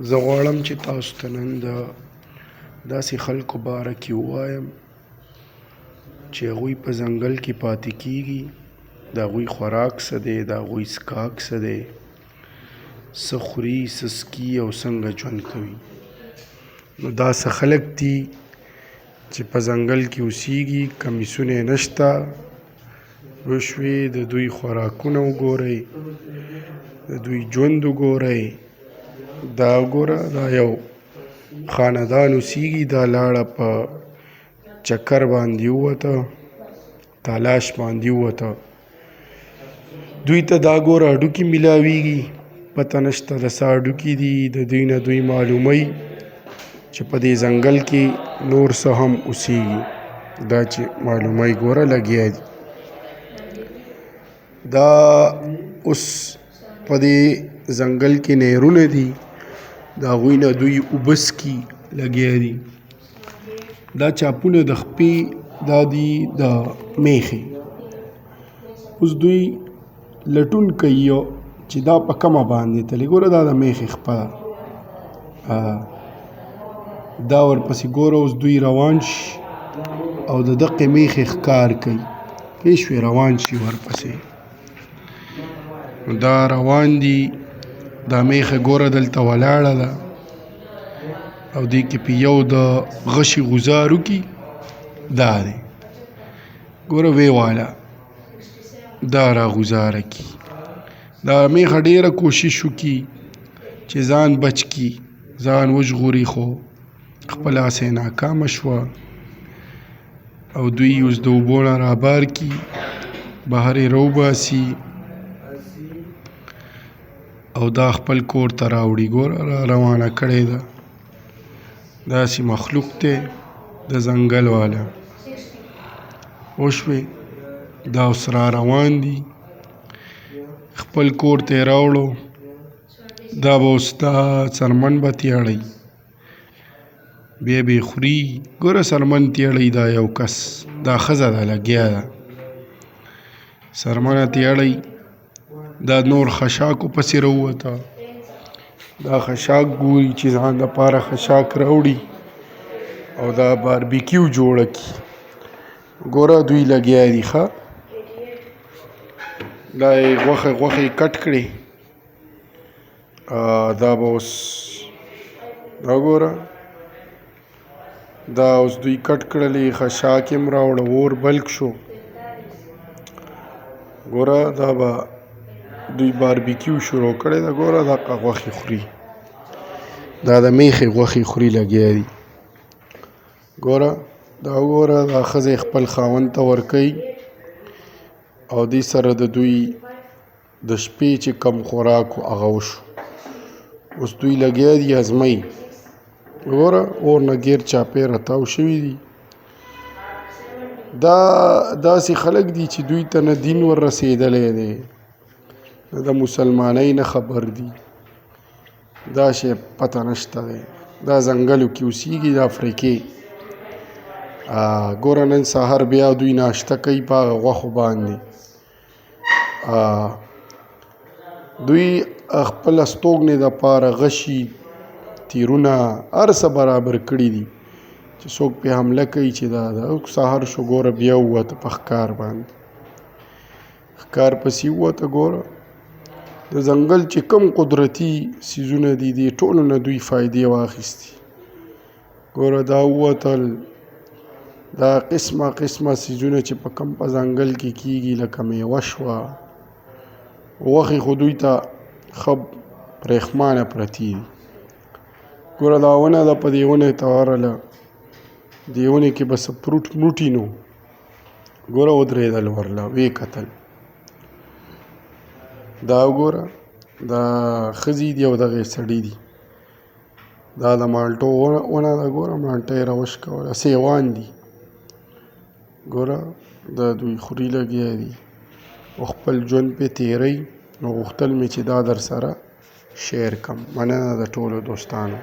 زه غواړم چې تاسو ته نن د داسې خلکو باره کې ووایم چې هغوی په ځنګل کې پاتې کیږي، د هغوی خوراک څه دی، د هغوی څښاک څه دی، څه خوري، څه څکي او څنګه ژوند کوي. نو دا څه خلک دي چې په ځنګل کې اوسیږي، کمیسونه یې نشته، وشوې د دوی خوراکونه وګورئ، د دوی ژوند وګورئ. دا وګوره، دا یو خاندان اوسیږي، دا لاړه په چکر باندې ووته، تالاش باندې ووته. دوی ته دا ګوره هډوکي میلاویږي، پته نشته د څه هډوکي دي. د دوی نه دوی معلوموي چې په دې ځنګل کې نور څه هم اوسیږي. دا چې معلوموي ګوره لګیا دي. دا اوس په دې ځنګل کې نهرونه دي، د هغوی نه دوی اوبه څکي لګیا دي. دا چاپونه د خپې دا دي د میخې. اوس دوی لټون کوي چې دا په کومه باندې تلي. ګوره دا د میخې خپه ده، دا ورپسې ګوره اوس دوی روان شي او د دقې میخې ښکار کوي، پوه شوې، روان شي ورپسې. دا روان دي، دا میخه ګوره دلته ولاړه ده او دې کې په یو د غشي غوزار وکړي، دا دی ګوره وی والا دا را غوزاره کي. دا میخه ډیره کوشش وکړي چې ځان بچ کي، ځان وژغوري، خو خپله هسې ناکامه شوه او دوی اوس د اوبو نه رابار کي، بهر یې راوباسي او دا خپل کور ته راوړي. ګوره را روانه کړې ده، داسې مخلوق دی د ځنګل والا، وشوې. دا اوس را روان دي، خپل کور ته یې راوړو. دا به اوس دا څرمن به تیاړئ، بیا به یې خوري. ګوره څرمن تیاړئ، دا یو کس، دا ښځه ده لګیا ده، څرمنه تیاړئ. دا نور خشاکو پسې راووته، دا خشاک ګوري چې ځان دپاره خشاک راوړي او دا باربیکیو جوړه کړي. ګوره دوی لګیا دي، ښه، دا یې غوښې کټ کړې. دا به اوس دا ګوره، دا اوس دوی کټ کړلې، خشاک یې هم راوړه، اور بلک شو. ګوره دا به دوی باربیکیو شروع کړې ده. ګوره دا غوښې خوري، دا د میخې غوښې خوري، لګیا دي. ګوره دا وګوره، دا ښځې خپل خاوند ته ورکوي او دې سره د دوی د شپې چې کم خوراک و هغه وشو. اوس دوی لګیا دي ازموي. ګوره اور نه ګیر چاپېره تاو شوي دي. دا داسې خلک دي چې دوی ته نه دین ور رسېدلی دی، نه د مسلمانۍ نه خبر دي، دا شی پته نشته دی. دا ځنګلو کې اوسیږي، د افریقې. ګوره نن سهار بیا دوی ناشته کوي په هغه غوښو باندې. دوی خپل استوګنې دپاره غشي، تیرونه، هر څه برابر کړي دي چې څوک پې حمله کوي. چې دا سهار شو، ګوره بیا ووته په ښکار باندې، ښکار پسې ووته. ګوره د ځنګل چې کوم قدرتي څیزونه دي، دې ټولو نه دوی فایدې واخیستي. ګوره دا ووتل، دا قسمه قسمه څیزونه چې په کوم په ځنګل کې کیږي، لکه میوه شوه، غوښې خو دوی ته ښه پرېښمانه پرتې دي. ګوره دا ونه ده، په دې ونې ته ورغله، دې ونې کې به څه فروټ مروټي نو. ګوره ودرېدل ورله، ویې کتل. دا وګوره، دا ښځې دي او دغه سړي دي. دا د مالټو ونه ده، ګوره مالټه یې راوشکوله، سیوان دي. ګوره دا دوی خوري لګیا دي او خپل ژوند پې تېروي. نو غوښتل مې چې دا در سره شیر کړم. مننه د ټولو دوستانو.